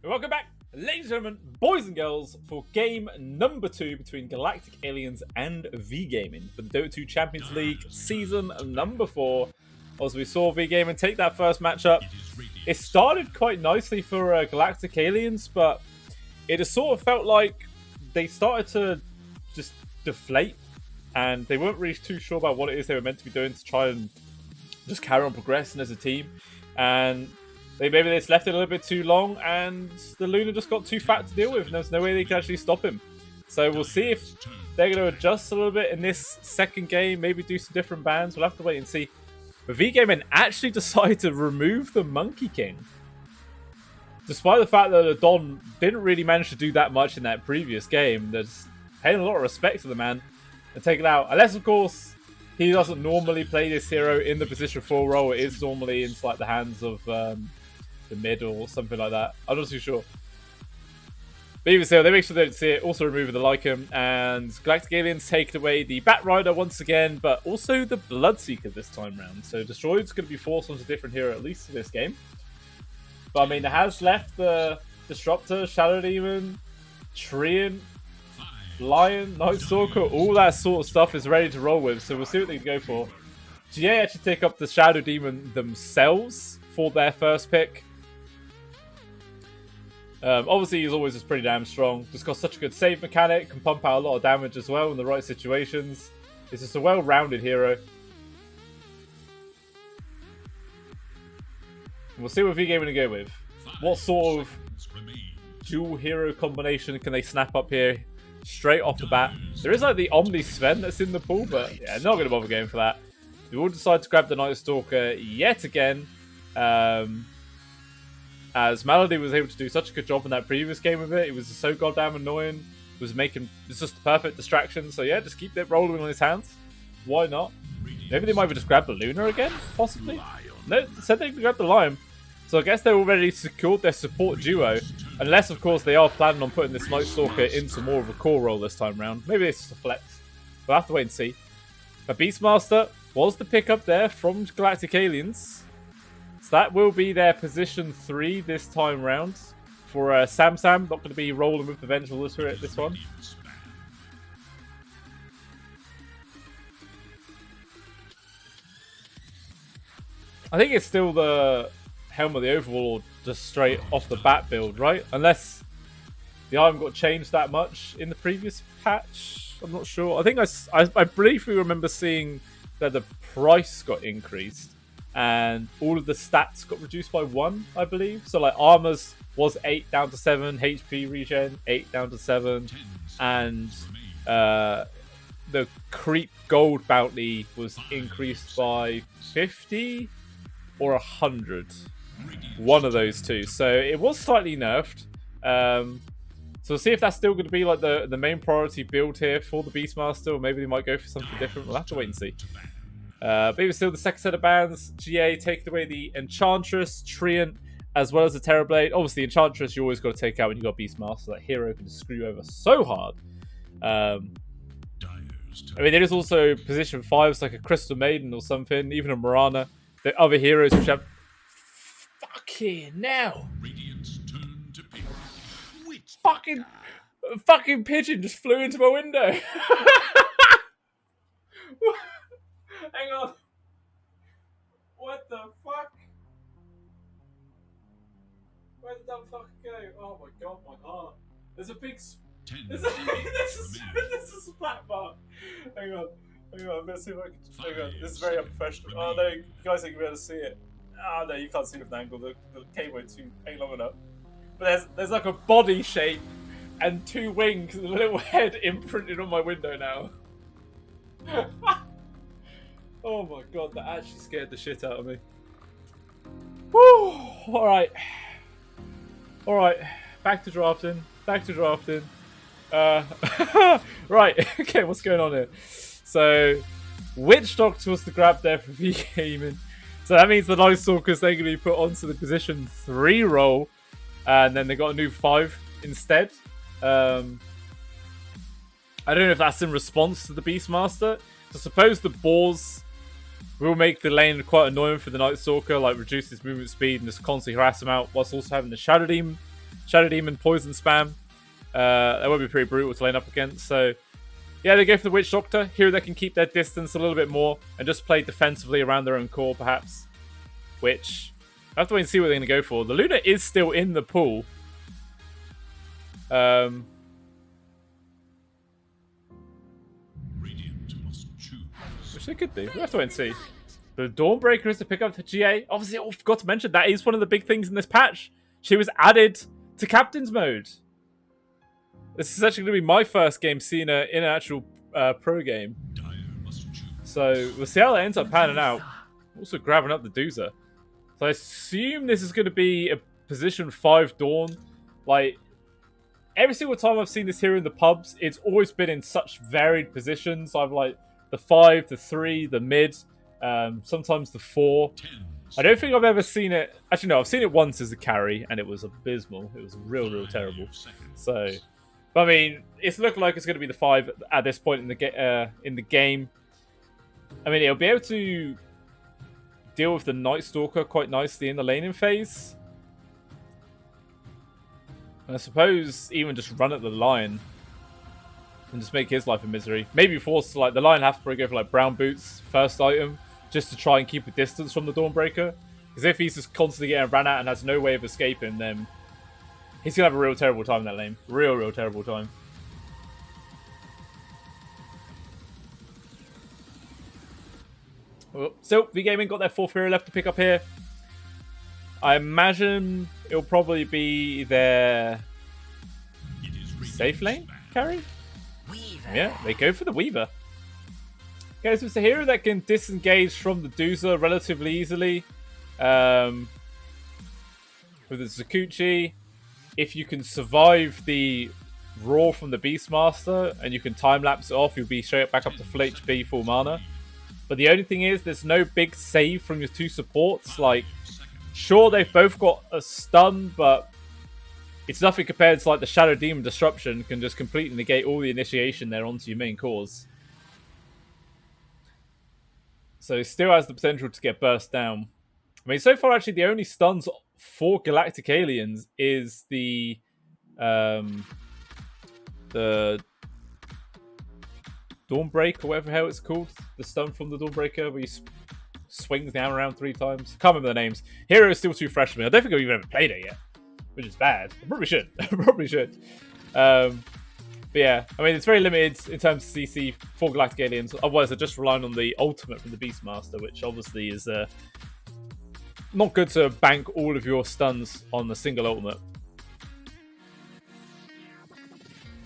Welcome back, ladies and gentlemen, boys and girls, for game number 2 between Galactic Aliens and V Gaming for the Dota 2 Champions League season number 4. As we saw V Gaming take that first matchup, it started quite nicely for Galactic Aliens, but it just sort of felt like they started to just deflate, and they weren't really too sure about what it is they were meant to be doing to try and just carry on progressing as a team. And maybe they just left it a little bit too long, and the Luna just got too fat to deal with, and there's no way they can actually stop him. So we'll see if they're going to adjust a little bit in this second game, maybe do some different bans. We'll have to wait and see. But V-Gaming actually decided to remove the Monkey King, despite the fact that the Don didn't really manage to do that much in that previous game. They're just paying a lot of respect to the man and take it out. Unless, of course, he doesn't normally play this hero in the position 4 role. It is normally in like the hands of the mid or something like that. I'm not too sure. But even so, they make sure they don't see it. Also removing the Lycan, and Galactic Aliens take away the Bat Rider once again, but also the Bloodseeker this time round. So Destroyed's going to be forced onto a different hero, at least for this game. But I mean, it has left the Disruptor, Shadow Demon, Treant, Lion, Night Stalker, all that sort of stuff is ready to roll with. So we'll see what they can go for. GA actually take up the Shadow Demon themselves for their first pick. Obviously, he's always just pretty damn strong. Just got such a good save mechanic, can pump out a lot of damage as well in the right situations. It's just a well-rounded hero. We'll see what V-Game going to go with. What sort of dual hero combination can they snap up here straight off the bat? There is like the Omni Sven that's in the pool, but yeah, not going to bother going for that. We will decide to grab the Night Stalker yet again. As Malady was able to do such a good job in that previous game with it. It was so goddamn annoying. It's just the perfect distraction. So yeah, just keep it rolling on his hands. Why not? Maybe they might have just grabbed the Luna again, possibly. No, said they grabbed the Lion. So I guess they already secured their support duo. Unless, of course, they are planning on putting this Night Stalker into more of a core role this time round. Maybe it's just a flex. We'll have to wait and see. But Beastmaster was the pickup there from Galactic Aliens. So that will be their position 3 this time round. For Sam, not going to be rolling with the Vengeful Turret this one. I think it's still the Helm of the Overlord just straight off the bat build, right? Unless the item got changed that much in the previous patch. I'm not sure. I think I briefly remember seeing that the price got increased and all of the stats got reduced by 1, I believe. So like armors was 8 down to 7, HP regen 8 down to 7, and the creep gold bounty was increased by 50 or 100. One of those two. So it was slightly nerfed. So we'll see if that's still going to be like the main priority build here for the Beastmaster, or maybe they might go for something different. We'll have to wait and see. But even still, the second set of bans, GA taking away the Enchantress, Treant, as well as the Terrorblade. Obviously, Enchantress you always got to take out when you got Beastmaster. That hero can just screw you over so hard. I mean, there is also position 5s like a Crystal Maiden or something, even a Mirana. The other heroes which have... Fucking now! Fucking pigeon just flew into my window. Hang on. What the fuck? Where did that fucking go? Oh my god, my heart. There's a big... There's a splat mark. Hang on. Let's see if I can... Hang on. This is very unprofessional. Oh no, you guys ain't gonna be able to see it. Oh no, you can't see it from the angle. The cable ain't long enough. But there's like a body shape and 2 wings and a little head imprinted on my window now. Oh my god, that actually scared the shit out of me. Woo! Alright, back to drafting. Right, okay, what's going on here? So, Witch Doctor was the grab there for V-Gaming. So that means the Night Stalkers they're going to be put onto the position 3 role. And then they got a new 5 instead. I don't know if that's in response to the Beastmaster. So suppose the Boars will make the lane quite annoying for the Night Stalker, like reduce his movement speed and just constantly harass him out, whilst also having the Shadow Demon. Shadow Demon poison spam. That would be pretty brutal to lane up against. So yeah, they go for the Witch Doctor. Here they can keep their distance a little bit more and just play defensively around their own core, perhaps. Which, I have to wait and see what they're going to go for. The Luna is still in the pool. Which they could do. We have to wait and see. The Dawnbreaker is to pick up the GA. Obviously, I forgot to mention, that is one of the big things in this patch. She was added to Captain's Mode. This is actually going to be my first game seeing her in an actual pro game. So we'll see how that ends up panning out. Also grabbing up the Doozer. So I assume this is going to be a position 5 Dawn. Like, every single time I've seen this hero in the pubs, it's always been in such varied positions. I've like the 5, the 3, the mid, sometimes the 4. I don't think I've ever seen it. Actually, no, I've seen it once as a carry, and it was abysmal. It was real terrible. So, but I mean, it's looking like it's going to be the 5 at this point in the game. I mean, it'll be able to deal with the Night Stalker quite nicely in the laning phase. And I suppose even just run at the Lion and just make his life a misery. Maybe force like the Lion have to probably go for like Brown Boots first item just to try and keep a distance from the Dawnbreaker. Because if he's just constantly getting ran at and has no way of escaping, then he's gonna have a real terrible time in that lane. Real terrible time. Well, so V-Gaming got their 4th hero left to pick up here. I imagine it'll probably be their safe lane carry. Yeah, they go for the Weaver. Okay, so it's a hero that can disengage from the Doozer relatively easily. With the Zakuchi, if you can survive the roar from the Beastmaster and you can time-lapse it off, you'll be straight back up to full HP, full mana. But the only thing is, there's no big save from your 2 supports. Like, sure, they've both got a stun, but it's nothing compared to like the Shadow Demon Disruption can just completely negate all the initiation there onto your main cores. So it still has the potential to get burst down. I mean, so far actually the only stuns for Galactic Aliens is the Dawnbreaker, or whatever the hell it's called. The stun from the Dawnbreaker where you swings the hammer around 3 times. Can't remember the names. Hero is still too fresh for me. I don't think I've ever played it yet, which is bad. I probably should. I probably should. But yeah, I mean, it's very limited in terms of CC for Galactic Aliens. Otherwise, they're just relying on the ultimate from the Beastmaster, which obviously is not good to bank all of your stuns on a single ultimate.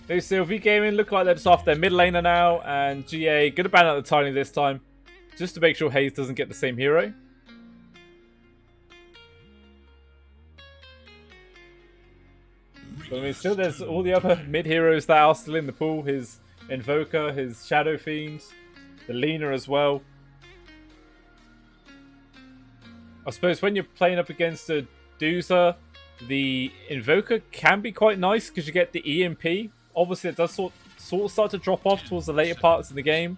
D2CL V-Gaming look like they're just off their mid laner now, and GA gonna ban out the Tiny this time, just to make sure Hayes doesn't get the same hero. But I mean, still there's all the other mid heroes that are still in the pool. His Invoker, his Shadow Fiend, the Lina as well. I suppose when you're playing up against a Doozer, the Invoker can be quite nice because you get the EMP. Obviously, it does sort of start to drop off towards the later parts of the game,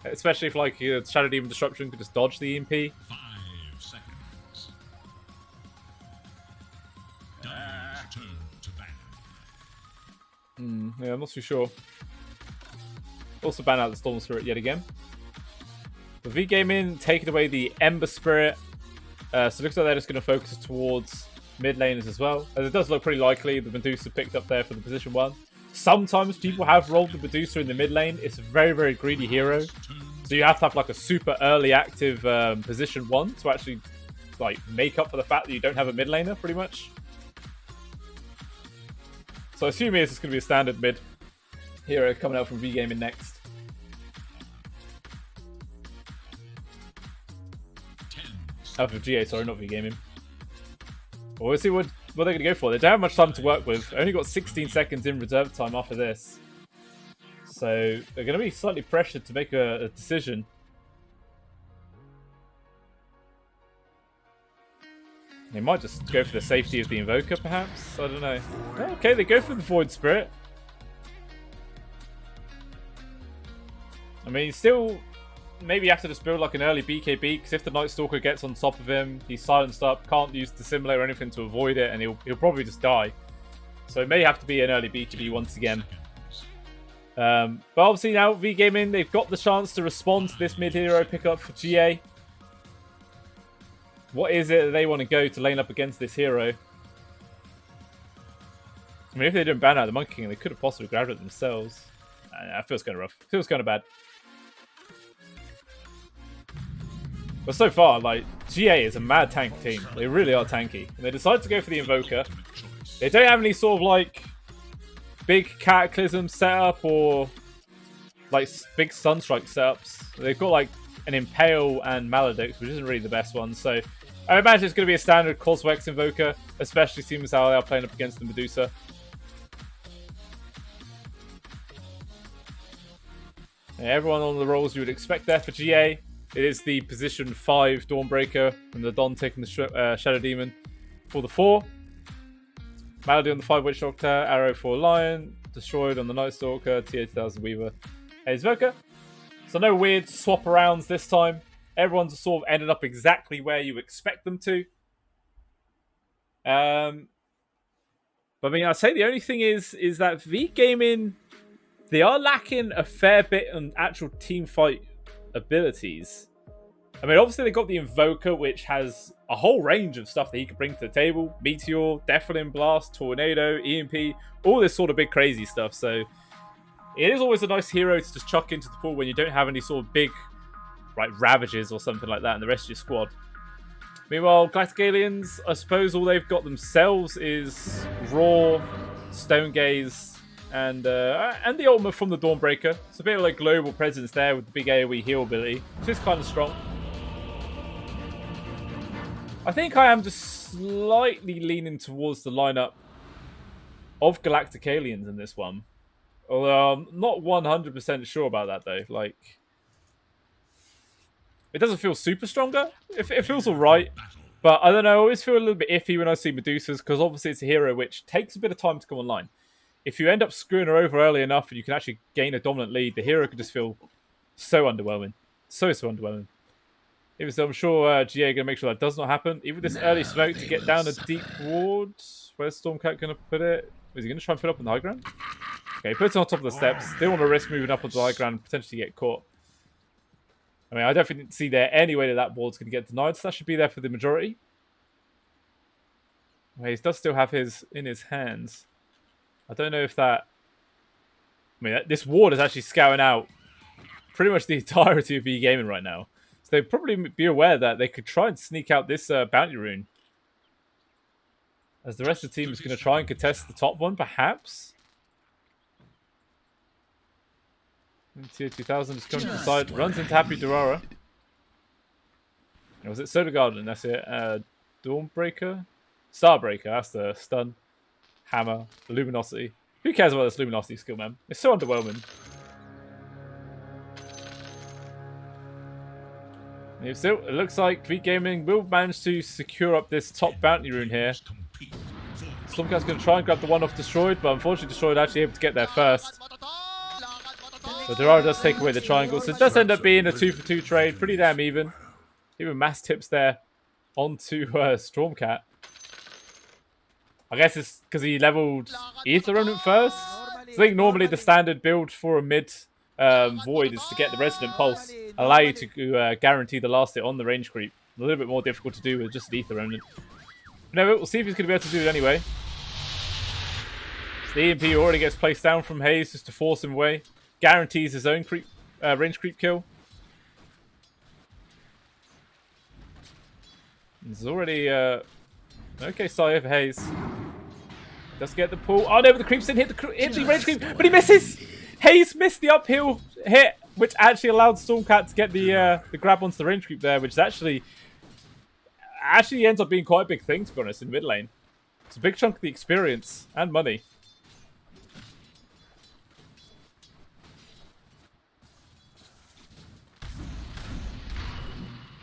especially if like Shadow Demon Disruption could just dodge the EMP. 5 seconds. Turn to ban. Yeah, I'm not too sure. Also ban out the Storm Spirit yet again. But V-Gaming taking away the Ember Spirit. So it looks like they're just going to focus towards mid laners as well. As it does look pretty likely the Medusa picked up there for the position 1. Sometimes people have rolled the Medusa in the mid lane. It's a very greedy hero. So you have to have like a super early active position 1 to actually like make up for the fact that you don't have a mid laner pretty much. So I assume this is going to be a standard mid hero coming out from V-Gaming next. Oh, for GA, sorry, not V-Gaming. Well, we'll see what they're going to go for. They don't have much time to work with. Only got 16 seconds in reserve time after this. So they're going to be slightly pressured to make a decision. They might just go for the safety of the Invoker, perhaps? I don't know. Okay, they go for the Void Spirit. I mean, still maybe have to just build like an early BKB, because if the Night Stalker gets on top of him, he's silenced up, can't use Dissimulate or anything to avoid it, and he'll probably just die. So it may have to be an early BKB once again. But obviously now V Gaming, they've got the chance to respond to this mid-hero pickup for GA. What is it that they want to go to lane up against this hero? I mean, if they didn't ban out the Monkey King, they could have possibly grabbed it themselves. It feels kind of rough. It feels kind of bad. But so far, like, GA is a mad tank team. They really are tanky. And they decide to go for the Invoker. They don't have any sort of, like, big Cataclysm setup or, like, big Sunstrike setups. They've got, like, an Impale and Maledict, which isn't really the best one. So I imagine it's going to be a standard Coswex Invoker, especially seeing how they are playing up against the Medusa. And everyone on the rolls you would expect there for GA. It is the position 5 Dawnbreaker from the Don taking the Shadow Demon for the 4. Malady on the 5 Witch Doctor, Arrow for Lion, Destroyed on the Night Stalker, TA2000 Weaver, Haze Voker. So no weird swap arounds this time. Everyone's sort of ended up exactly where you expect them to. But I mean, I'd say the only thing is that V Gaming, they are lacking a fair bit on actual team fight abilities. I mean, obviously they got the Invoker, which has a whole range of stuff that he can bring to the table. Meteor, Deafening Blast, Tornado, EMP, all this sort of big crazy stuff. So it is always a nice hero to just chuck into the pool when you don't have any sort of big, like, Ravages or something like that in the rest of your squad. Meanwhile, Galactic Aliens, I suppose all they've got themselves is Raw, Stone Gaze, and the ultimate from the Dawnbreaker. It's a bit of like global presence there with the big AoE heal ability, which is kind of strong. I think I am just slightly leaning towards the lineup of Galactic Aliens in this one. Although I'm not 100% sure about that though. Like, it doesn't feel super stronger. It feels alright. But I don't know, I always feel a little bit iffy when I see Medusas, because obviously it's a hero which takes a bit of time to come online. If you end up screwing her over early enough and you can actually gain a dominant lead, the hero could just feel so underwhelming. So underwhelming. Even so, I'm sure GA are going to make sure that does not happen. Even this early smoke to get down a deep ward. Where's Stormcat going to put it? Is he going to try and put it up on the high ground? Okay, he puts it on top of the steps. They want to risk moving up onto the high ground and potentially get caught. I mean, I definitely didn't see there any way that ward's going to get denied, so that should be there for the majority. Well, he does still have his in his hands. I don't know if that... I mean, this ward is actually scouting out pretty much the entirety of E-Gaming right now. So they'd probably be aware that they could try and sneak out this bounty rune. As the rest of the team is going to try and contest the top one, perhaps. TA2000 is coming to the side, runs into Happy Durara. Was it Soda Garden? That's it. Dawnbreaker? Starbreaker, that's the stun. Hammer, Luminosity. Who cares about this Luminosity skill, man? It's so underwhelming. And still, it looks like V Gaming will manage to secure up this top bounty rune here. Stormcat's going to try and grab the one off Destroyed, but unfortunately Destroyed actually able to get there first. So Durara does take away the triangle, so it does end up being a 2-for-2 trade, pretty damn even. Even mass tips there onto Stormcat. I guess it's because he leveled Ether Remnant first. So I think normally the standard build for a mid Void is to get the Resonant Pulse, allow you to guarantee the last hit on the range creep. A little bit more difficult to do with just an Ether Remnant. But no, we'll see if he's going to be able to do it anyway. So the EMP already gets placed down from Haze just to force him away. Guarantees his own creep, range creep kill. There's already... okay, sorry for Haze. Does get the pull. Oh no, but the creeps didn't hit the range creep, but he misses! Haze missed the uphill hit, which actually allowed Stormcat to get the grab onto the range creep there, which is actually ends up being quite a big thing, to be honest, in mid lane. It's a big chunk of the experience and money.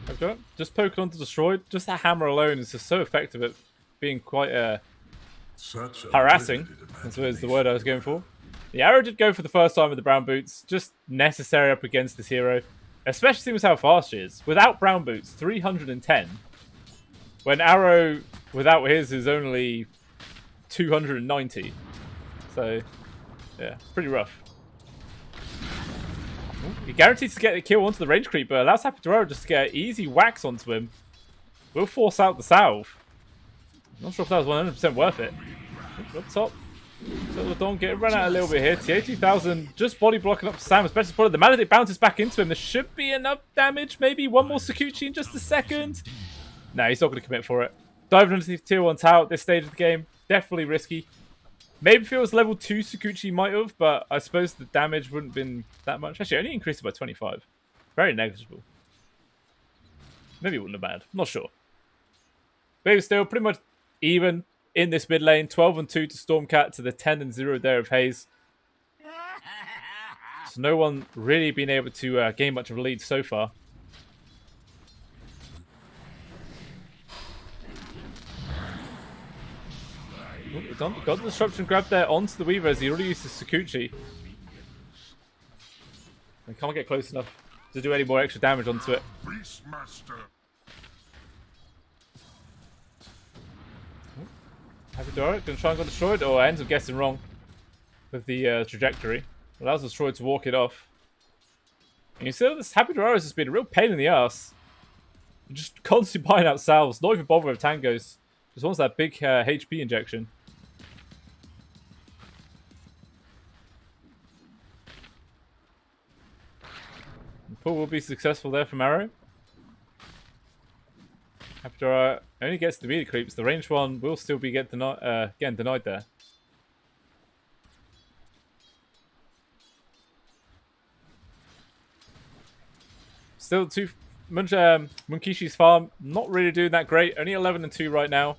Okay. Just poking onto Destroyed. Just that hammer alone is just so effective at being quite harassing. That's the word I was going for. The arrow did go for the first time with the brown boots. Just necessary up against this hero. Especially seeing how fast she is. Without brown boots, 310. When arrow without his is only 290. So, yeah, pretty rough. Ooh, he guarantees to get a kill onto the range creep, but allows Happy Dororo just to get easy whacks onto him. Will force out the salve. Not sure if that was 100% worth it. Up top. So Ladon getting run out a little bit here. TA2000 just body blocking up Sam, especially for the Maledict bounces back into him. There should be enough damage. Maybe one more Sakuchi in just a second. No, he's not going to commit for it. Diving underneath tier 1 tower at this stage of the game. Definitely risky. Maybe if it was level 2 Sakuchi might have, but I suppose the damage wouldn't have been that much. Actually, only increased it by 25. Very negligible. Maybe it wouldn't have mattered. Not sure. But it was still pretty much even in this mid lane. 12 and 2 to Stormcat to the 10 and 0 there of Haze. So no one really been able to gain much of a lead so far. Ooh, got the disruption grab there onto the Weaver as he already used his Sakuchi. They can't get close enough to do any more extra damage onto it. Happy Dororo gonna try and get destroyed, or ends up guessing wrong with the trajectory. Allows Destroyed to walk it off. And you see this Happy Dororo has just been a real pain in the ass. Just constantly buying out salves, not even bothering with tangos. Just wants that big HP injection. And pull will be successful there from Arrow. Happy Dororo only gets the melee creeps. The range one will still be getting denied there. Still Munkishi's farm not really doing that great. Only 11 and 2 right now.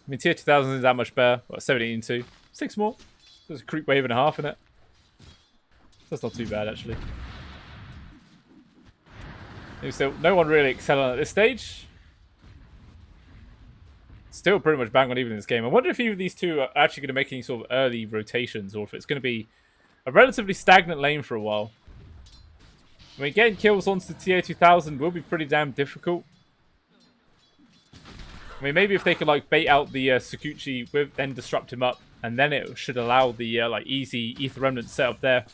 I mean, tier 2000 isn't that much better. What, 17 and 2? 6 more. There's a creep wave and a half in it. That's not too bad, actually. Still, no one really excelling at this stage. Still pretty much bang on even in this game. I wonder if either of these two are actually going to make any sort of early rotations, or if it's going to be a relatively stagnant lane for a while. I mean, getting kills onto the TA2000 will be pretty damn difficult. I mean, maybe if they could like bait out the Sakuchi with, then disrupt him up, and then it should allow the like easy Ether Remnant setup there.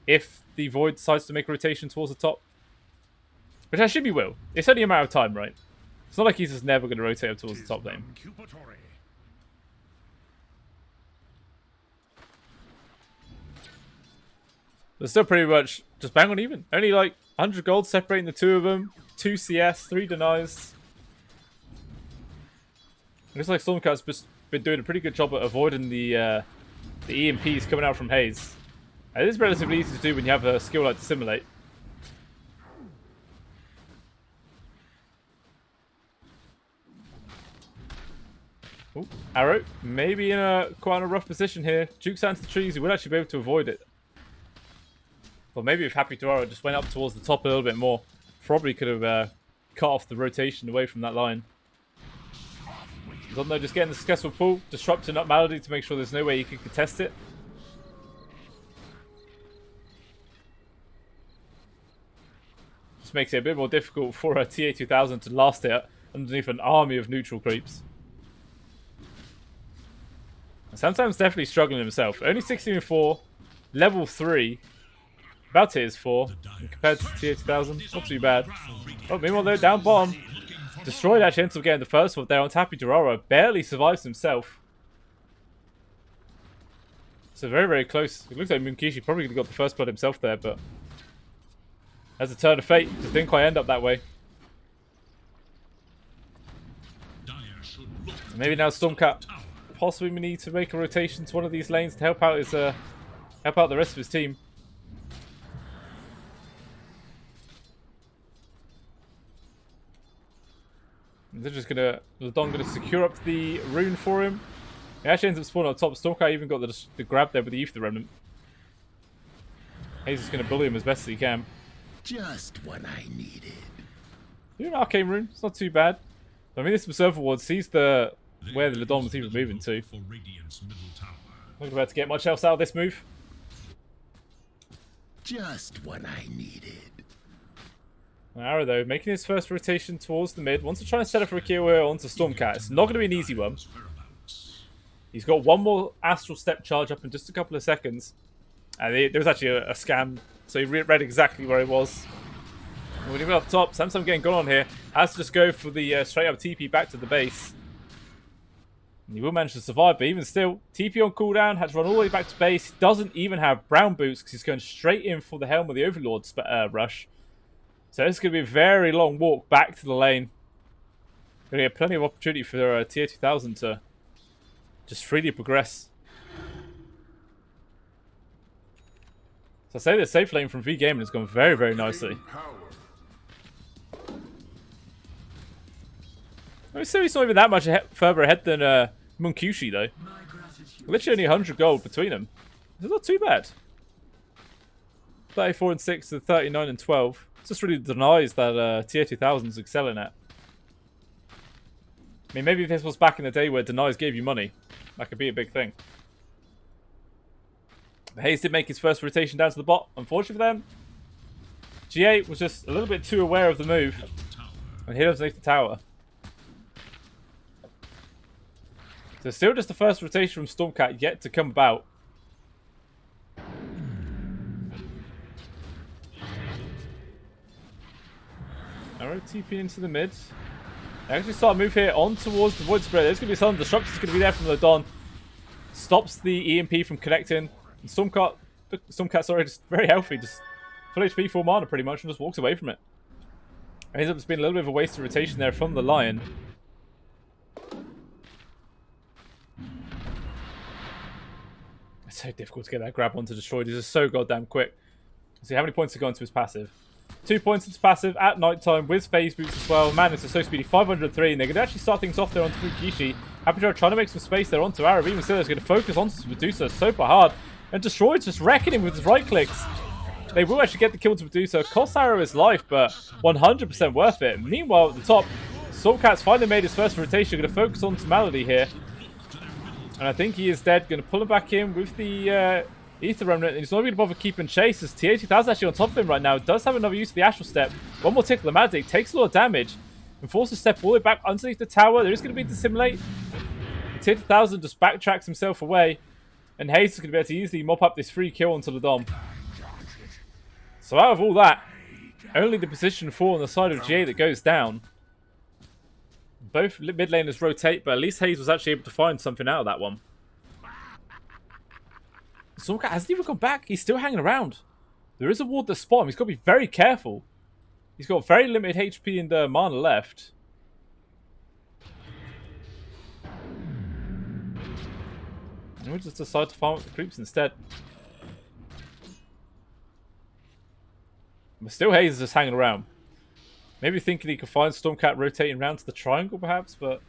If the Void decides to make a rotation towards the top, which I assume he will. It's only a matter of time, right? It's not like he's just never going to rotate up towards the top lane. But still pretty much just bang on even. Only like 100 gold separating the two of them. 2 CS, 3 denies. It looks like Stormcat's just been doing a pretty good job at avoiding the EMPs coming out from Haze. It is relatively easy to do when you have a skill like Dissimulate. Ooh, Arrow, maybe in quite a rough position here. Jukes out into the trees, he would actually be able to avoid it. Well, maybe if Happy Dororo just went up towards the top a little bit more, probably could have cut off the rotation away from that line. Zondo just getting the successful pull, disrupting up Malady to make sure there's no way he can contest it. Just makes it a bit more difficult for a TA2000 to last it underneath an army of neutral creeps. Sam's definitely struggling himself. Only 16-4, level 3, about tiers 4, compared to tier 2000. Not too bad. Oh, meanwhile, though, down bottom. Destroyed actually ends up getting the first one there on Happy Dororo. Barely survives himself. So very, very close. It looks like Munkishi probably could have got the first blood himself there, but as a turn of fate, just didn't quite end up that way. And maybe now Stormcat possibly need to make a rotation to one of these lanes to help out his help out the rest of his team. And they're just gonna Ladon gonna secure up the rune for him. He actually ends up spawning on top. Stormcat even got the grab there with the Ether Remnant. He's just gonna bully him as best as he can. Just what I needed. Do an arcane rune. It's not too bad. I mean, this Berserker Ward sees the where the Ladon was even moving to. Not about to get much else out of this move. Just what I needed. Arrow, though, making his first rotation towards the mid. Wants to try and set up for a kill here onto Stormcat. It's not going to be an easy one. He's got one more Astral Step charge up in just a couple of seconds. And there was actually a scam, so he read exactly where he was. And when he went up top, Samsung getting gone on here. Has to just go for the straight up TP back to the base. And he will manage to survive, but even still, TP on cooldown, had to run all the way back to base. He doesn't even have brown boots because he's going straight in for the Helm of the Overlord rush. So this is going to be a very long walk back to the lane. Going to get plenty of opportunity for Tier 2000 to just freely progress. So I say the safe lane from V Gaming has gone very, very nicely. I mean, still he's not even that much further ahead than Munkushi, though. Literally only 100 gold between them. It's not too bad. 34 and 6 to 39 and 12. It just really denies that Tier 2000's excelling at. I mean, maybe if this was back in the day where denies gave you money, that could be a big thing. Hayes did make his first rotation down to the bot. Unfortunately for them, G8 was just a little bit too aware of the move and hit underneath the tower. So still just the first rotation from Stormcat yet to come about. Arrow TP into the mid. They actually start a move here on towards the Void Spread. There's going to be some disruption that's going to be there from the Don. Stops the EMP from connecting. And Stormcat, sorry, just very healthy. Just full HP, full mana pretty much, and just walks away from it. It ends up just being a little bit of a wasted rotation there from the Lion. It's so difficult to get that grab onto Destroyed. He's just so goddamn quick. See how many points to go into his passive. 2 points into passive at night time with phase boots as well. Man, it's a so speedy 503, and they're going to actually start things off there onto Fukishi. Happy trying to make some space there onto Arab. Even still, is going to focus onto Medusa super hard. And Destroyed's just wrecking him with his right clicks. They will actually get the kill to Medusa. Cost Arrow his life, but 100% worth it. Meanwhile, at the top, Stormcat's finally made his first rotation. Going to focus onto Malady here. And I think he is dead. Going to pull him back in with the Ether Remnant. And he's not going to bother keeping chase as T80,000 actually on top of him right now. Does have another use of the Astral Step. One more tick of the Malady. Takes a lot of damage. And forces Step all the way back underneath the tower. There is going to be Dissimulate. T80,000 just backtracks himself away. And Hayes is going to be able to easily mop up this free kill onto the Dom. So out of all that, only the position 4 on the side of GA that goes down. Both mid laners rotate, but at least Hayes was actually able to find something out of that one. Stormcat hasn't even gone back. He's still hanging around. There is a ward that spot him. He's got to be very careful. He's got very limited HP and mana left. And we'll just decide to farm up the creeps instead. But still Hayes is just hanging around. Maybe thinking he could find Stormcat rotating around to the triangle perhaps, but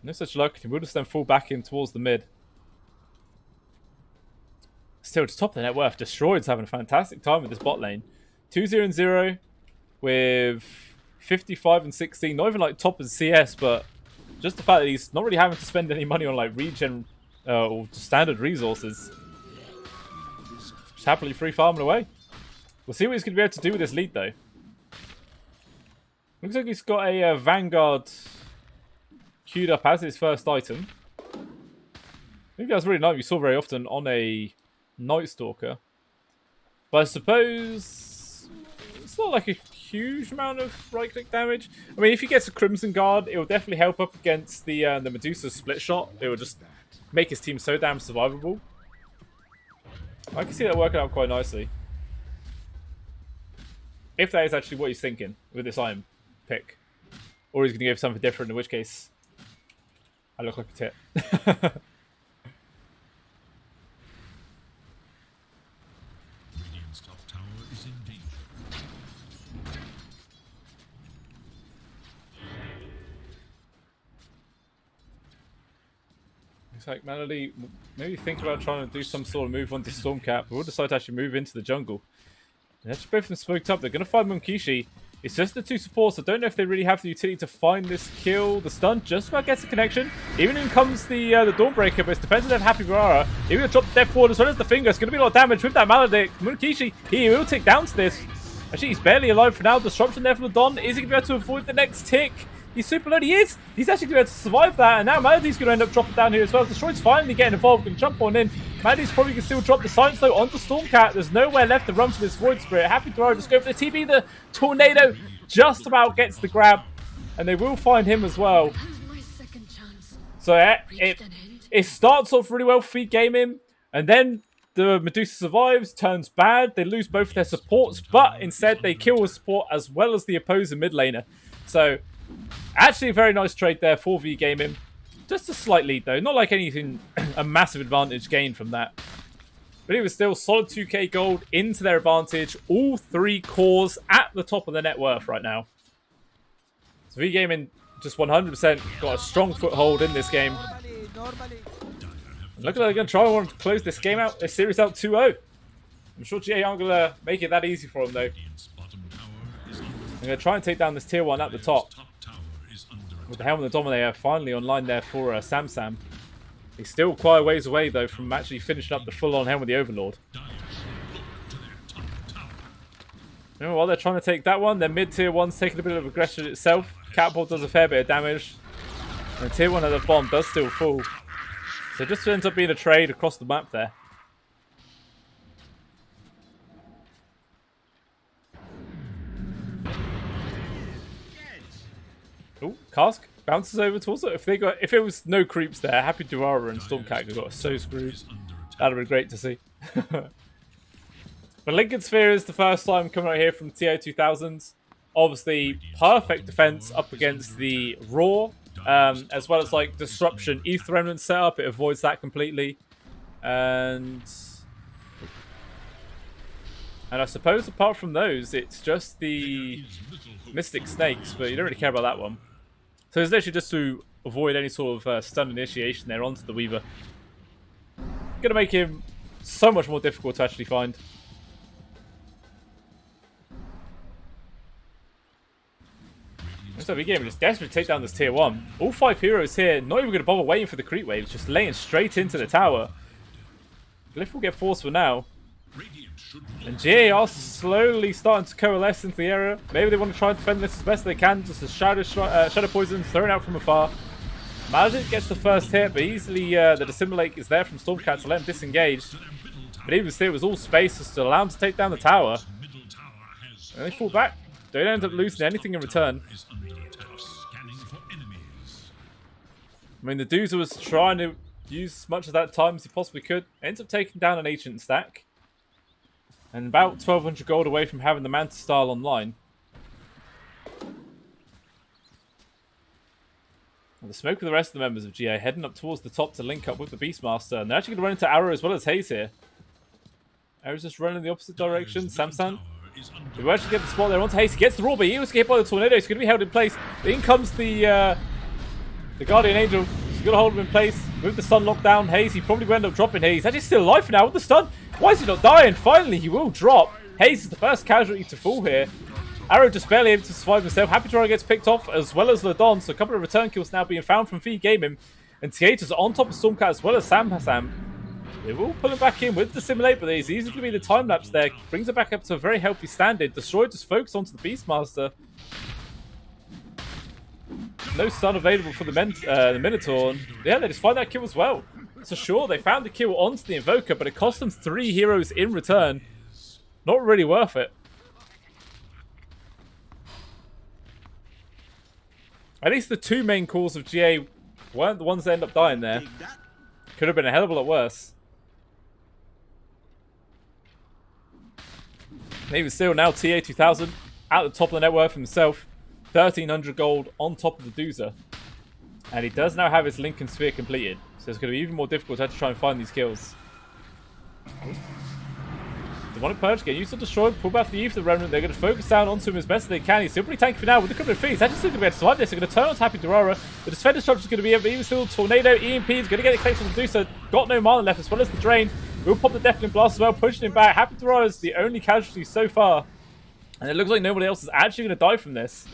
no such luck. He will just then fall back in towards the mid. Still to top of the net worth, Destroyed's having a fantastic time with this bot lane. 2-0-0 with 55 and 16. Not even like top in CS, but just the fact that he's not really having to spend any money on like regen or standard resources. Just happily free farming away. We'll see what he's going to be able to do with this lead though. Looks like he's got a Vanguard queued up as his first item. I think that was really nice. You saw very often on a Night Stalker. But I suppose it's not like a huge amount of right-click damage. I mean, if he gets a Crimson Guard, it will definitely help up against the Medusa split shot. It will just make his team so damn survivable. I can see that working out quite nicely. If that is actually what he's thinking with this item pick. Or he's going to give something different, in which case I look like a tit. Radiant's top tower is in danger. Looks like Melody maybe think about trying to do some sort of move onto Stormcat, but we'll decide to actually move into the jungle. And actually both of them smoked up. They're going to find Munkishi. It's just the two supports. I don't know if they really have the utility to find this kill. The stun just about gets a connection. Even in comes the Dawnbreaker, but it's defensive of Happy Barara. Even going to drop the Death Ward as well as the finger. It's going to be a lot of damage with that Maledict. Munkishi, he will take down to this. Actually, he's barely alive for now. Disruption there from Ladon. Is he going to be able to avoid the next tick? He's super low. He is. He's actually going to be able to survive that. And now Melody's going to end up dropping down here as well. Destroy's finally getting involved. Going to jump on in. Melody's probably going to still drop the silence though onto Stormcat. There's nowhere left to run for this Void Spirit. Happy Thrower just go for the TB. The Tornado just about gets the grab. And they will find him as well. So it starts off really well for Feed Gaming. And then the Medusa survives, turns bad. They lose both of their supports, but instead they kill a support as well as the opposing mid laner. So, actually a very nice trade there for V Gaming. Just a slight lead though. Not like anything, a massive advantage gained from that. But it was still solid 2k gold into their advantage. All 3 cores at the top of their net worth right now. So V Gaming just 100% got a strong foothold in this game. Look at they're going to try and close this game out, this series out 2-0. I'm sure GA aren't going to make it that easy for them though. They're going to try and take down this tier 1 at the top. With the Helm of the Dominator finally online there for Samsam. He's still quite a ways away though from actually finishing up the full-on Helm of the Overlord. While they're trying to take that one, their mid-tier 1's taking a bit of aggression itself. Catapult does a fair bit of damage. And tier 1 of the bomb does still fall. So it just ends up being a trade across the map there. Oh, Cask bounces over towards it. If it was no creeps there, Happy Durara and Stormcat got so screwed. That'd have been great to see. But Lincoln Sphere is the first time coming out here from TO2000s. Obviously, perfect defense up against the Raw. As well as like Disruption, Ether Remnant setup, it avoids that completely. And I suppose apart from those, it's just the Mystic Snakes, but you don't really care about that one. So it's literally just to avoid any sort of stun initiation there onto the Weaver. Gonna make him so much more difficult to actually find. So V Gaming just desperate to take down this tier 1. All 5 heroes here, not even going to bother waiting for the creep waves, just laying straight into the tower. Glyph will get forced for now. And GA are slowly starting to coalesce into the area. Maybe they want to try and defend this as best they can. Just a Shadow Poison thrown out from afar. Magic gets the first hit, but easily the Dissimulate is there from Stormcat to let him disengage. But even still, it was all space just to allow him to take down the tower. And they fall back. They don't end up losing anything in return. I mean, the Doozer was trying to use as much of that time as he possibly could. Ends up taking down an Ancient stack. And about 1200 gold away from having the Manta style online. And the smoke with the rest of the members of GA heading up towards the top to link up with the Beastmaster. And they're actually going to run into Arrow as well as Haze here. Arrow's just running in the opposite direction. Samsan. He will actually get the spot there onto Haze. He gets the raw, but he was hit by the Tornado. He's going to be held in place. In comes the Guardian Angel. He's going to hold him in place. With the stun locked down, Haze, he probably will end up dropping here. He's actually still alive for now with the stun. Why is he not dying? Finally, he will drop. Haze is the first casualty to fall here. Arrow just barely able to survive himself. Happy Torah gets picked off, as well as Ladon. So a couple of return kills now being found from Feed Gaming. And Tieta's on top of Stormcat as well as Sam. They will pull him back in with the Simulate, but it's easy to be the time lapse there. Brings it back up to a very healthy standard. Destroy just focus onto the Beastmaster. No stun available for the Minotaur. Yeah, they just find that kill as well. So sure, they found the kill onto the Invoker, but it cost them 3 heroes in return. Not really worth it. At least the 2 main cores of GA weren't the ones that end up dying there. Could have been a hell of a lot worse. Even still, now TA2000 at the top of the net worth himself. 1300 gold on top of the Doozer. And he does now have his Lincoln Sphere completed. So it's going to be even more difficult to try and find these kills. Demonic Purge getting used to destroy, pull back the Ether Remnant. They're going to focus down onto him as best as they can. He's still pretty tanky for now with the Crippling Feet. He's actually still going to be able to survive this. They're going to turn on Happy Durara. The Defender Structure is going to be able to even still Tornado. EMP is going to get it collected from the Medusa. Got no mana left as well as the Drain. We'll pop the Deafening Blast as well, pushing him back. Happy Durara is the only casualty so far. And it looks like nobody else is actually going to die from this.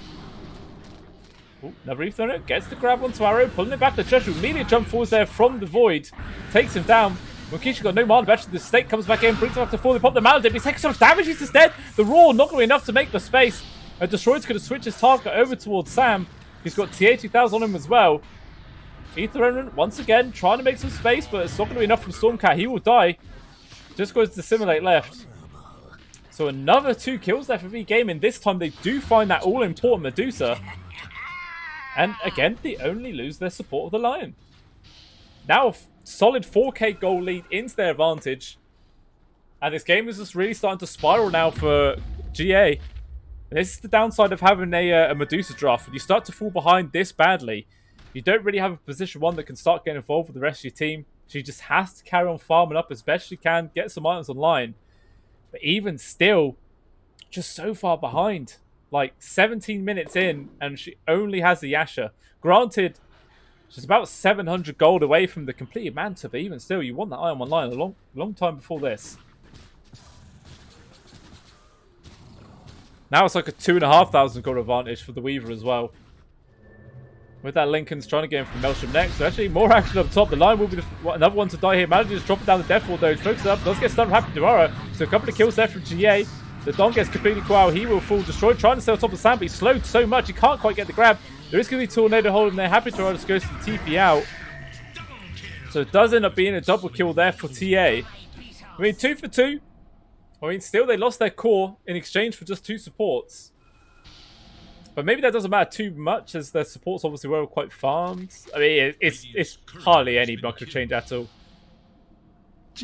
Ooh, another Ether Remnant gets the grab onto Arrow, pulling it back. The Judge will immediately jump forwards there from the Void. Takes him down. Mokisha got no mana. Eventually, the Snake comes back in, brings him up to 4. They pop the Maladip. He's taking so much damage. He's just dead. The Roar not going to be enough to make the space. And Destroyed's going to switch his target over towards Sam. He's got TA 2000 on him as well. Ether Remnant, once again, trying to make some space, but it's not going to be enough from Stormcat. He will die. Just goes to Simulate left. So another 2 kills there for V Gaming. This time they do find that all-important Medusa. And again, they only lose their support of the Lion. Now a solid 4k goal lead into their advantage. And this game is just really starting to spiral now for GA. And this is the downside of having a Medusa draft. When you start to fall behind this badly, you don't really have a position 1 that can start getting involved with the rest of your team. She just has to carry on farming up as best she can, get some items online. But even still, just so far behind. Like 17 minutes in, and she only has the Yasha. Granted, she's about 700 gold away from the completed Manta, but even still, you want that item online a long time before this. Now it's like a 2,500 gold advantage for the Weaver as well. With that, Lincoln's trying to get him from Maelstrom next. So actually, more action up top. The Lion will be another one to die here. Manages to drop it down the Death Ward though. Focuses up. Does get stunned from Happy Durara. So a couple of kills there from GA. The Don gets completely quiet. He will fall destroyed. Trying to stay on top of Sam, but he's slowed so much. He can't quite get the grab. There is going to be Tornado holding there. Happy Durara just goes to the TP out. So it does end up being a double kill there for TA. I mean, 2 for 2. I mean, still they lost their core in exchange for just 2 supports. But maybe that doesn't matter too much, as their supports obviously were quite farmed. I mean, it's hardly any micro change at all.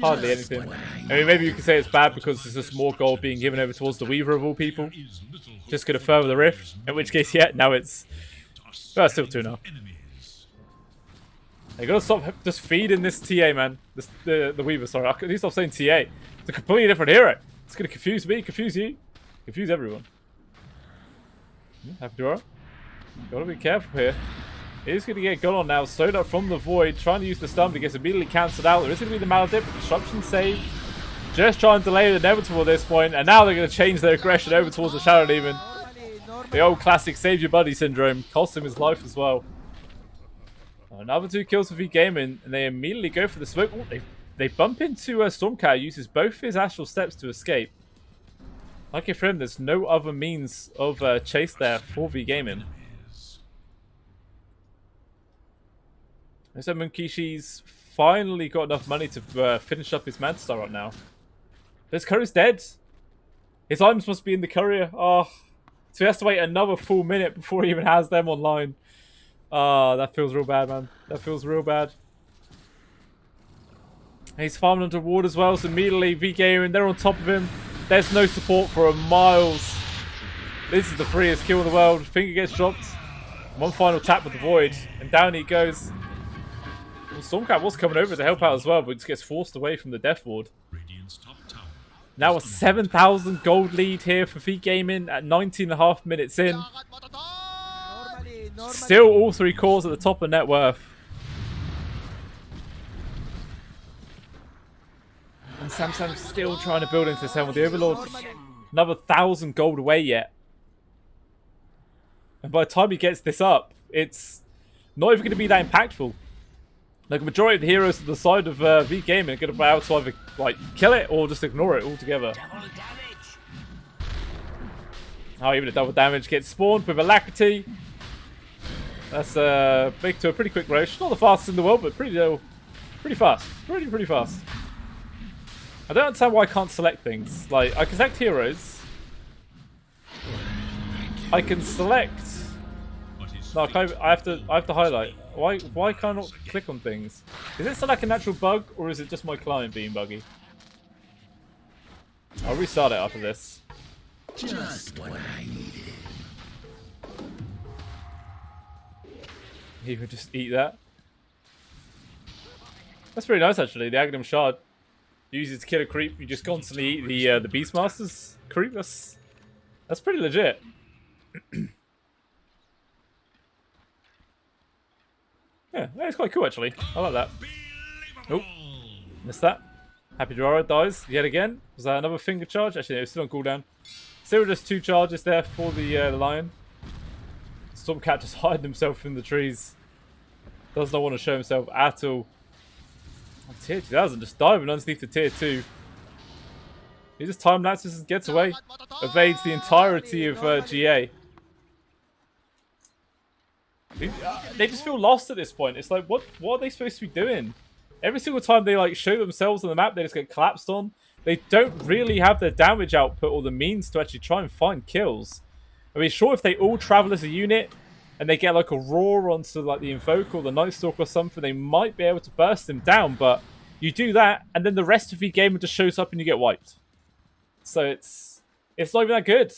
Hardly anything. I mean, maybe you could say it's bad because there's just more gold being given over towards the Weaver of all people. Just going to further the rift. In which case, yeah, now it's... Well, still 2-0. You got to stop just feeding this TA, man. The Weaver, sorry. I need to stop saying TA. It's a completely different hero. It's going to confuse me, confuse you, confuse everyone. Abdura, gotta be careful here. He's going to get gun on now, slowed up from the void, trying to use the stun, but gets immediately cancelled out. There is going to be the Maladip, but Disruption save. Just trying to delay the inevitable at this point, and now they're going to change their aggression over towards the Shadow Demon. The old classic save your buddy syndrome, cost him his life as well. Another 2 kills for V Gaming, and they immediately go for the smoke. Oh, they bump into Stormcat, uses both his astral steps to escape. Lucky for him, there's no other means of chase there for V Gaming. So Munkishi's finally got enough money to finish up his Manta Star right now. His courier's dead. His items must be in the courier. Oh, so he has to wait another full minute before he even has them online. Ah, that feels real bad, man. That feels real bad. He's farming under ward as well, so immediately V Gaming, they're on top of him. There's no support for miles. This is the freest kill in the world. Finger gets dropped. One final tap with the void, and down he goes. Well, Stormcat was coming over to help out as well, but just gets forced away from the Death Ward. Now a 7,000 gold lead here for V Gaming at 19.5 minutes in. Still all 3 cores at the top of net worth. And Samsam's still trying to build into this helm with the Overlord. Another 1,000 gold away yet. And by the time he gets this up, it's not even going to be that impactful. Like, a majority of the heroes on the side of V Gaming are going to be able to either like kill it or just ignore it altogether. Oh, even a double damage gets spawned with Alacrity. That's big to a pretty quick roach. Not the fastest in the world, but pretty fast. Pretty fast. I don't understand why I can't select things. Like, I can select heroes. I can select. No, I have to highlight. Why can't I not click on things? Is this like a natural bug, or is it just my client being buggy? I'll restart it after this. Just what I needed. He would just eat that. That's pretty nice, actually. The Aghanim Shard. Uses to kill a creep. You just constantly eat the Beastmaster's creep. That's pretty legit. Yeah, it's quite cool actually. I like that. Oh, missed that. Happy Durara dies yet again. Was that another finger charge? Actually, no, it's still on cooldown. Still just 2 charges there for the Lion. Stormcat just hiding himself in the trees. Does not want to show himself at all. Tier 2000 just diving underneath the tier 2. He just time lapses and gets away. Evades the entirety of GA. They just feel lost at this point. It's like, what are they supposed to be doing? Every single time they like show themselves on the map, they just get collapsed on. They don't really have the damage output or the means to actually try and find kills. I mean, sure, if they all travel as a unit and they get like a roar onto like the Invoker or the Night Stalker or something, they might be able to burst them down. But you do that, and then the rest of the game just shows up and you get wiped. So it's not even that good.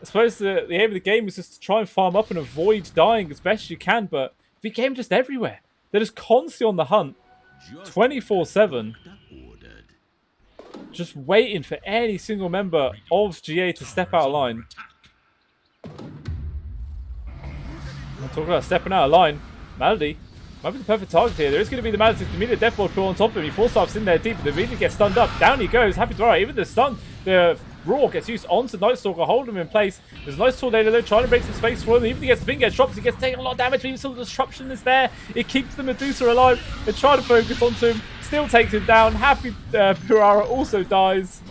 I suppose the aim of the game is just to try and farm up and avoid dying as best you can, but the game just everywhere. They're just constantly on the hunt, 24/7, just waiting for any single member of GA to step out of line. I'm talking about stepping out of line. Malady might be the perfect target here. There is going to be the Malady to meet a Death Lord pull on top of him. He force-starts in there deep, but immediately gets stunned up. Down he goes. Happy to throw. Even the stun, the Roar gets used onto Night Stalker, hold him in place. There's a nice tornado though, trying to break some space for him. Even if he gets the ping, gets dropped, he gets taken a lot of damage, but even still the disruption is there. It keeps the Medusa alive. They try to focus onto him, still takes him down. Happy Purara also dies.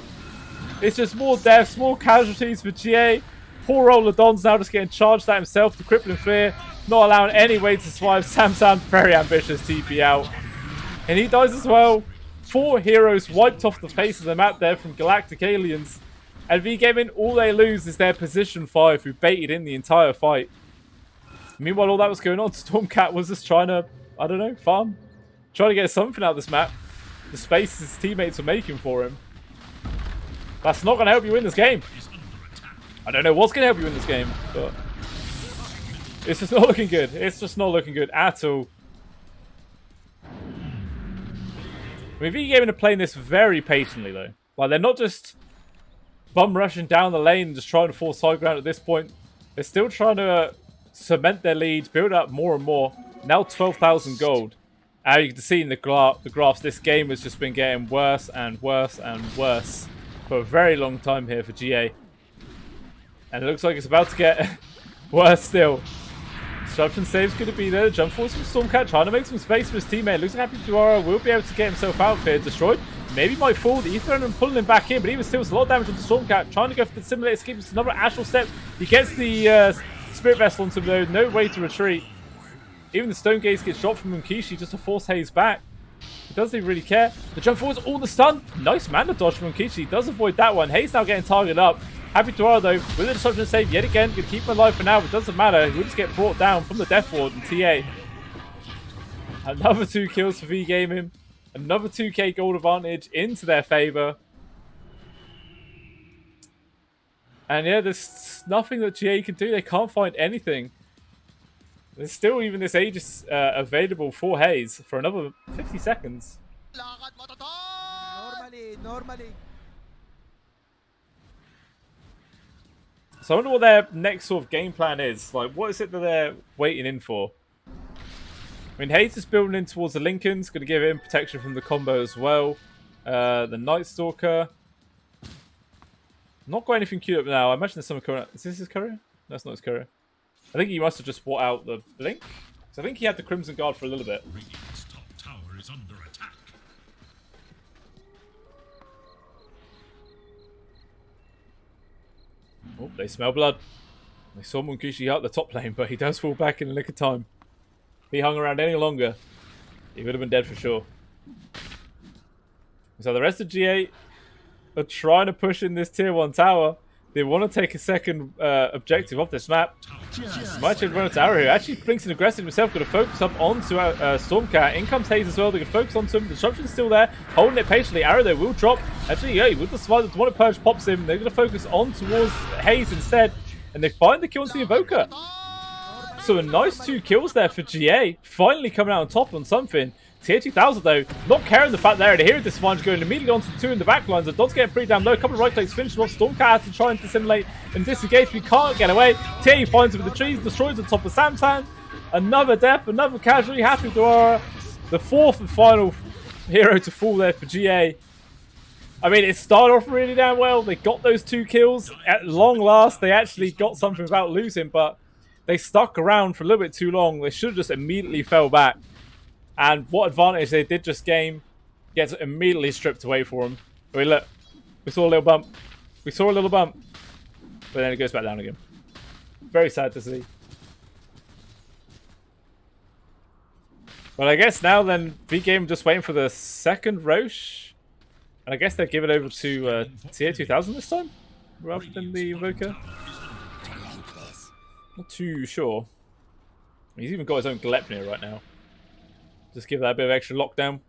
It's just more deaths, more casualties for GA. Poor old Ladon's now just getting charged at himself to Crippling Fear, not allowing any way to survive. Samsam, very ambitious TP out. And he dies as well. 4 heroes wiped off the face of the map there from Galactic Aliens. And V-Gaming, all they lose is their position 5, who baited in the entire fight. Meanwhile, all that was going on, Stormcat was just trying to, I don't know, farm. Trying to get something out of this map. The space his teammates were making for him. That's not going to help you win this game. I don't know what's going to help you win this game, but it's just not looking good. It's just not looking good at all. I mean, V-Gaming are playing this very patiently, though. Like, they're not just bum rushing down the lane and just trying to force high ground at this point. They're still trying to cement their lead, build up more and more. Now 12,000 gold. As you can see in the graphs, this game has just been getting worse and worse and worse for a very long time here for GA. And it looks like it's about to get worse still. Disruption save's going to be there. Jump force from Stormcat, trying to make some space for his teammate. Looks like Happy Duara will be able to get himself out here. Destroyed. Maybe might fall. The Ether and pulling him back in, but even still, it's a lot of damage on the Stormcat. Trying to go for the Simulator Skip. It's another astral step. He gets the Spirit Vessel onto him though. No way to retreat. Even the Stone Gaze gets shot from Munkishi just to force Haze back. He doesn't even really care. The jump forward's all the stun. Nice mana dodge from Munkishi. He does avoid that one. Haze now getting targeted up. Happy Duara though, with the disruption save yet again. Gonna keep him alive for now, but it doesn't matter. He will just get brought down from the Death Ward and TA. Another 2 kills for V-Gaming. Another 2k gold advantage into their favor. And yeah, there's nothing that GA can do. They can't find anything. There's still even this Aegis available for Haze for another 50 seconds. Normally. So I wonder what their next sort of game plan is. Like, what is it that they're waiting in for? I mean, Haze is building in towards the Lincolns. Going to give him protection from the combo as well. The Night Stalker. Not got anything queued up now. I imagine there's some courier. Is this his courier? That's not his courier. I think he must have just bought out the Blink. So I think he had the Crimson Guard for a little bit. Radiant's top tower is under attack. Oh, they smell blood. They saw Munkishi out the top lane, but he does fall back in the nick of time. If he hung around any longer, he would have been dead for sure. So the rest of GA are trying to push in this tier 1 tower. They want to take a second objective off this map. Might change run a tower here. Actually, Blinks and aggressive himself. Going to focus up onto Stormcat. In comes Haze as well. They're going to focus onto him. The disruption's still there. Holding it patiently. Arrow there will drop. Actually, yeah, with the survival, the one Purge pops him. They're going to focus on towards Haze instead. And they find the kill onto the Invoker. So a nice 2 kills there for GA. Finally coming out on top on something. Tier 2000 though, not caring the fact there. The hero disadvantage going immediately onto the 2 in the back lines. The Dot's getting pretty damn low. A couple of right clicks finished off. Stormcat has to try and dissimulate and disengage, but he can't get away. TA finds him with the trees, destroys the top of Samtan. Another death, another casualty. Happy Duara, the 4th and final hero to fall there for GA. I mean, it started off really damn well. They got those 2 kills. At long last, they actually got something without losing, but they stuck around for a little bit too long. They should have just immediately fell back. And what advantage they did just gain gets immediately stripped away for them. I mean, look, we saw a little bump. We saw a little bump. But then it goes back down again. Very sad to see. Well, I guess now then, V-Game just waiting for the second Roche. And I guess they give it over to TA 2000 this time? Rather than the Invoker? Not too sure. He's even got his own Galactic right now. Just give that a bit of extra lockdown.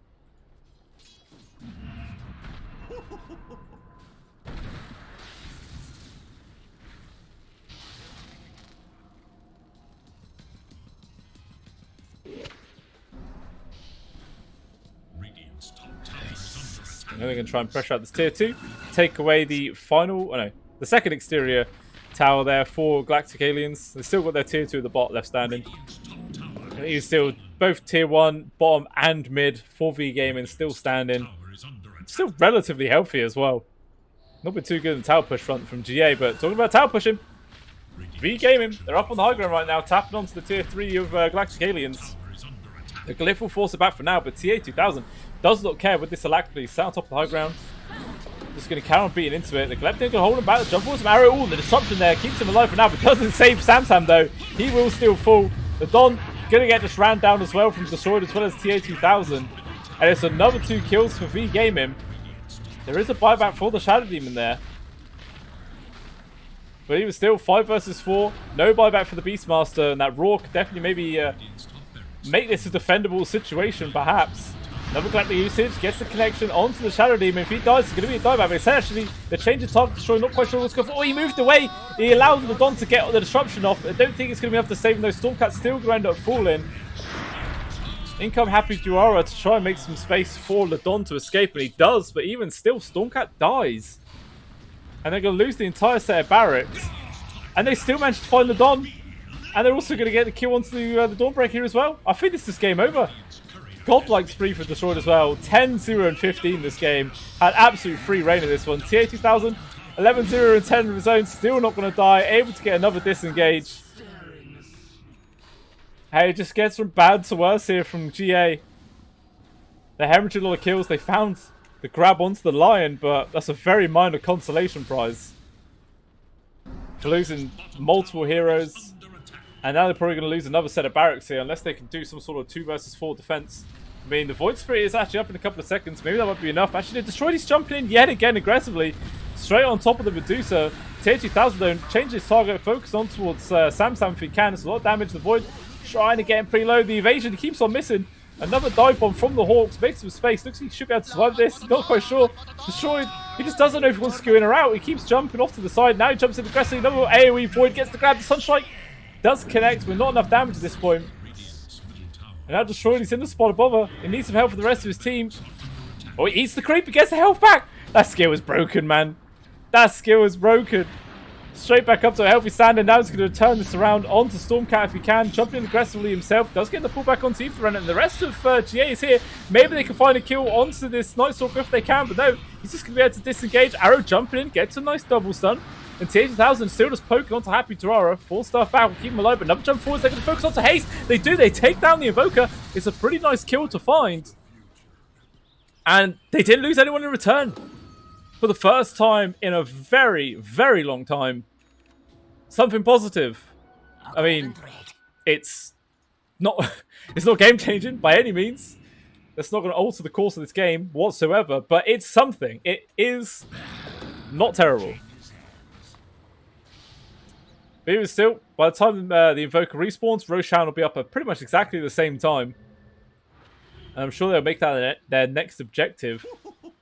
And they're going to try and pressure out this tier 2. Take away the final... Oh no, the second exterior tower there for Galactic Aliens. They've still got their tier 2 at the bot left standing. And he's still both tier 1, bottom and mid for V-Gaming still standing. Still relatively healthy as well. Not been too good in the tower push front from GA, but talking about tower pushing. V-Gaming, they're up on the high ground right now, tapping onto the tier 3 of Galactic Aliens. The Glyph will force it back for now, but TA 2000 does not care with this Galactic. Sat on top of the high ground. Just going to carry on beating into it. The Galactic going to hold him back. The jump force from Arrow. Ooh, the disruption there keeps him alive for now, but doesn't save Samsam though. He will still fall. The Don going to get just ran down as well from Destroyed as well as TA 2000. And it's another 2 kills for V-Gaming. There is a buyback for the Shadow Demon there. But even still, 5 versus 4. No buyback for the Beastmaster. And that Raw could definitely maybe make this a defendable situation, perhaps. Another Galactic usage, gets the connection onto the Shadow Demon. If he dies, it's going to be a dieback. But essentially, the change of target destroy, not quite sure what's going on. Oh, he moved away. He allowed the Don to get the disruption off. I don't think it's going to be enough to save him, though. Stormcat's still going to end up falling. In come Happy Duara to try and make some space for Ladon to escape, and he does, but even still, Stormcat dies. And they're going to lose the entire set of barracks. And they still manage to find Ladon. And they're also going to get the kill onto the Dawnbreaker here as well. I think this is game over. Godlike spree for Destroyed as well. 10-0 and 15 this game. Had absolute free reign in this one. TA 2000, 11-0 and 10 of his own. Still not going to die. Able to get another disengage. Hey, it just gets from bad to worse here from GA. They're hemorrhaging a lot of kills. They found the grab onto the Lion, but that's a very minor consolation prize. For losing multiple heroes. And now they're probably going to lose another set of barracks here unless they can do some sort of 2 versus 4 defense. I mean, the Void Spirit is actually up in a couple of seconds. Maybe that might be enough. Actually, Destroyed is jumping in yet again aggressively. Straight on top of the Medusa. TA 2000 though, change his target, focus on towards Samsam if he can. It's a lot of damage. The Void trying to get him pretty low. The evasion, he keeps on missing. Another dive bomb from the Hawks. Makes some space. Looks like he should be able to survive this. Not quite sure. Destroyed. He just doesn't know if he wants to go in or out. He keeps jumping off to the side. Now he jumps in aggressively. Another AoE Void gets the grab. The Sunstrike does connect with not enough damage at this point. And now Destroyed, he's in the spot above her. He needs some help for the rest of his team. Oh, he eats the creep. He gets the health back. That skill is broken, man. That skill is broken. Straight back up to a healthy stand, and now he's going to turn this around onto Stormcat if he can. Jumping in aggressively himself. Does get the pullback onto Ether, and the rest of GA is here. Maybe they can find a kill onto this Night Stalker if they can, but no. He's just going to be able to disengage. Arrow jumping in. Gets a nice double stun. And TA 2000 still just poking onto Happy Durara. 4-star back will keep him alive, but another jump forwards. They're going to focus onto Haste. They do. They take down the Invoker. It's a pretty nice kill to find. And they didn't lose anyone in return. For the first time in a very, very long time. Something positive. I mean, it's not game changing by any means. That's not going to alter the course of this game whatsoever, but it's something. It is not terrible. But even still, by the time the Invoker respawns, Roshan will be up at pretty much exactly the same time. And I'm sure they'll make that their next objective.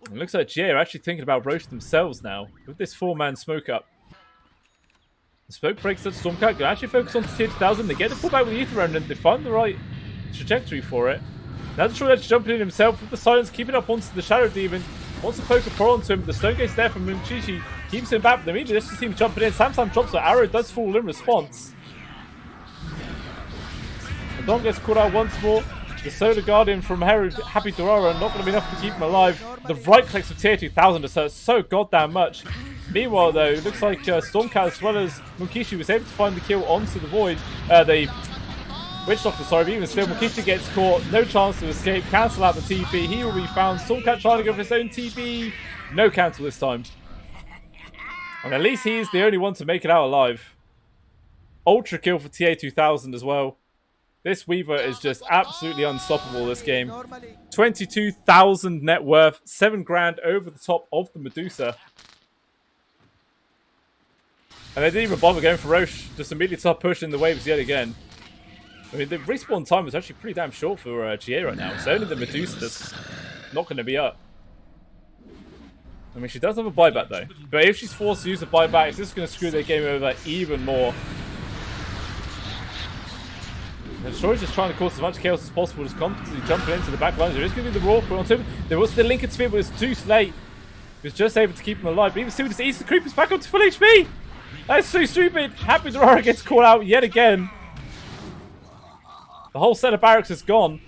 It looks like GA are actually thinking about Roche themselves now, with this 4-man smoke up. The smoke breaks that Stormcat can actually focus on TA 2000. They get the pullback with the Ether Remnant. They find the right trajectory for it. Now Destroyed actually jumping in himself with the silence, keeping up onto the Shadow Demon. Wants to poke a pro onto him. The Stone Gate's there from Munchichi. Keeps him back, but immediately this team jumping in. Samsam drops, but Arrow does fall in response. The Don gets caught out once more. The Solar Guardian from Happy Durara not going to be enough to keep him alive. The right clicks of TA 2000 just hurt so goddamn much. Meanwhile, though, it looks like Stormcat as well as Munkishi was able to find the kill onto the Void. The Witch Doctor, sorry, but even still, Mokishi gets caught. No chance to escape. Cancel out the TP. He will be found. Stormcat trying to go for his own TP. No cancel this time. And at least he is the only one to make it out alive. Ultra kill for TA2000 as well. This Weaver is just absolutely unstoppable this game. 22,000 net worth. 7 grand over the top of the Medusa. And they didn't even bother going for Roche. Just immediately start pushing the waves yet again. I mean, the respawn time is actually pretty damn short for GA right now. It's only the Medusa that's not going to be up. I mean, she does have a buyback though. But if she's forced to use a buyback, it's just going to screw their game over even more. And Destroyer's just trying to cause as much chaos as possible, just constantly jumping into the back lines. There is going to be the raw put onto him. There was the Lincoln Sphere, but it was too late. He was just able to keep him alive. But even still, just eats the creepers back up to full HP. That's so stupid. Happy Dorara gets caught out yet again. The whole set of barracks is gone.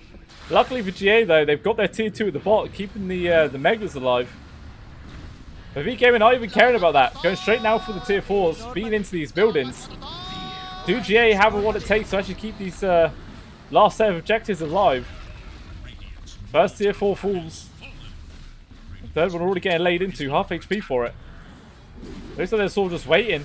Luckily for GA though, they've got their tier 2 at the bot, keeping the Megas alive. But V-Gaming not even caring about that. Going straight now for the tier 4s, being into these buildings. Do GA have what it takes to actually keep these last set of objectives alive? First tier 4 falls. The third one already getting laid into, half HP for it. Looks like they're sort of just waiting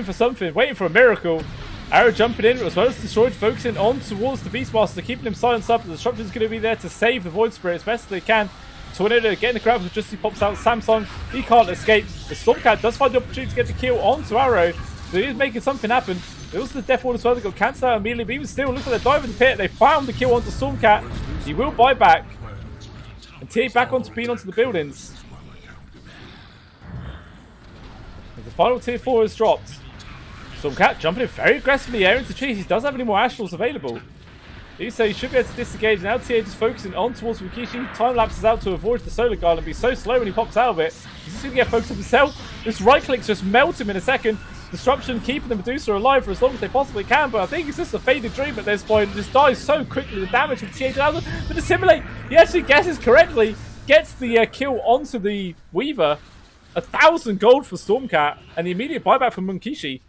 for something, waiting for a miracle. Arrow jumping in as well as Destroyed, focusing on towards the Beastmaster, keeping him silenced up. The Disruption is going to be there to save the Void Spirit as best as they can. Tornado getting the grab just as he pops out. Samsung, he can't escape. The Stormcat does find the opportunity to get the kill onto Arrow, so he is making something happen. There was the Death Ward as well that got cancelled out immediately, but even still, looks like they're diving the pit. They found the kill onto Stormcat. He will buy back and tear back onto being onto the buildings. The final tier 4 is dropped. Stormcat jumping in very aggressively air into trees. He doesn't have any more Astrals available. So he should be able to disengage. Now TA just focusing on towards Rikishi. Time lapses out to avoid the Solar Guard and be so slow when he pops out of it. He's just going to get focused on himself. This right click's just melt him in a second. Disruption keeping the Medusa alive for as long as they possibly can, but I think it's just a faded dream at this point. It just dies so quickly. The damage from TA2000. But Assimilate, he actually guesses correctly. Gets the kill onto the Weaver. 1,000 gold for Stormcat and the immediate buyback from Munkishi.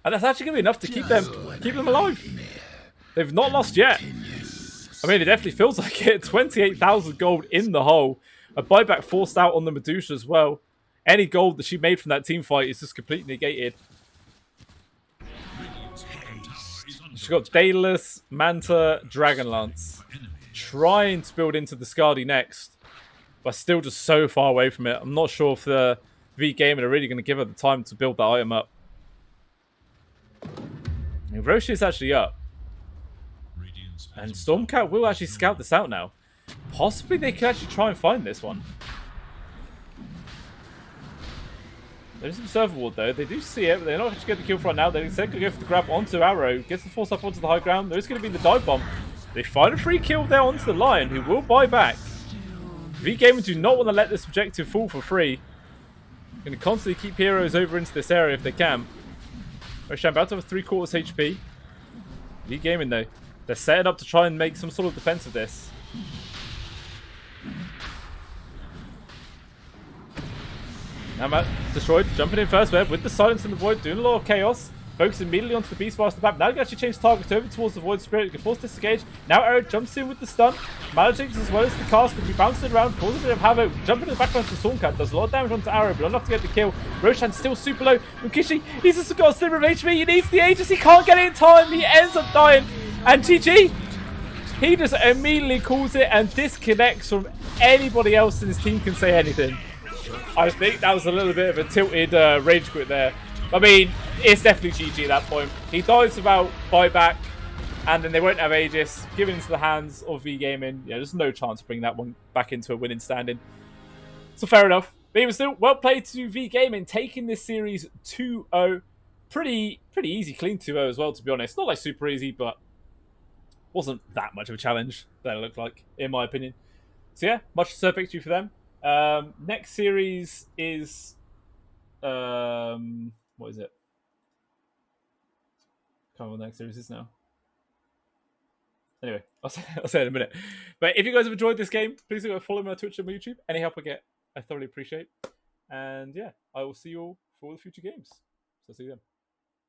And that's actually going to be enough to keep them alive. They've not lost yet. I mean, it definitely feels like it. 28,000 gold in the hole. A buyback forced out on the Medusa as well. Any gold that she made from that team fight is just completely negated. She's got Daedalus, Manta, Dragonlance. Trying to build into the Skadi next. But still just so far away from it. I'm not sure if the V-Gaming are really going to give her the time to build that item up. And Roshi is actually up. And Stormcat will actually scout this out now. Possibly they could actually try and find this one. There's Observer Ward though. They do see it, but they're not actually going to kill for it now. They're instead going to go for the grab onto Arrow. Gets the force up onto the high ground. There is going to be the dive bomb. They find a free kill there onto the Lion, who will buy back. V-Gaming do not want to let this objective fall for free. Going to constantly keep heroes over into this area if they can. Roshan about to have 3/4 HP. V-Gaming though. They're setting up to try and make some sort of defense of this. Now Matt Destroyed, jumping in first web with the Silence in the Void, doing a lot of chaos. Focusing immediately onto the Beastmaster back. Now he can actually change target over towards the Void Spirit. He can force disengage. Now Arrow jumps in with the stun. Malagix as well as the cast will be bouncing around, causing a bit of havoc. Jumping in the background to Stormcat. Does a lot of damage onto Arrow, but not enough to get the kill. Roshan's still super low. Mukishi, he's just got a sliver of HP. He needs the Aegis. He can't get it in time. He ends up dying. And GG. He just immediately calls it and disconnects from anybody else in his team can say anything. I think that was a little bit of a tilted rage quit there. I mean, it's definitely GG at that point. He dies without buyback, and then they won't have Aegis. Given into the hands of V-Gaming, yeah, there's no chance to bring that one back into a winning standing. So fair enough. But even still, well played to V-Gaming, taking this series 2-0. Pretty easy, clean 2-0 as well, to be honest. Not like super easy, but wasn't that much of a challenge that it looked like, in my opinion. So yeah, much deserved victory for them. Next series is what is it? I can't remember what the next series is now. Anyway, I'll say it in a minute. But if you guys have enjoyed this game, please go follow me on Twitch and my YouTube. Any help I get, I thoroughly appreciate. And yeah, I will see you all for all the future games. So see you then.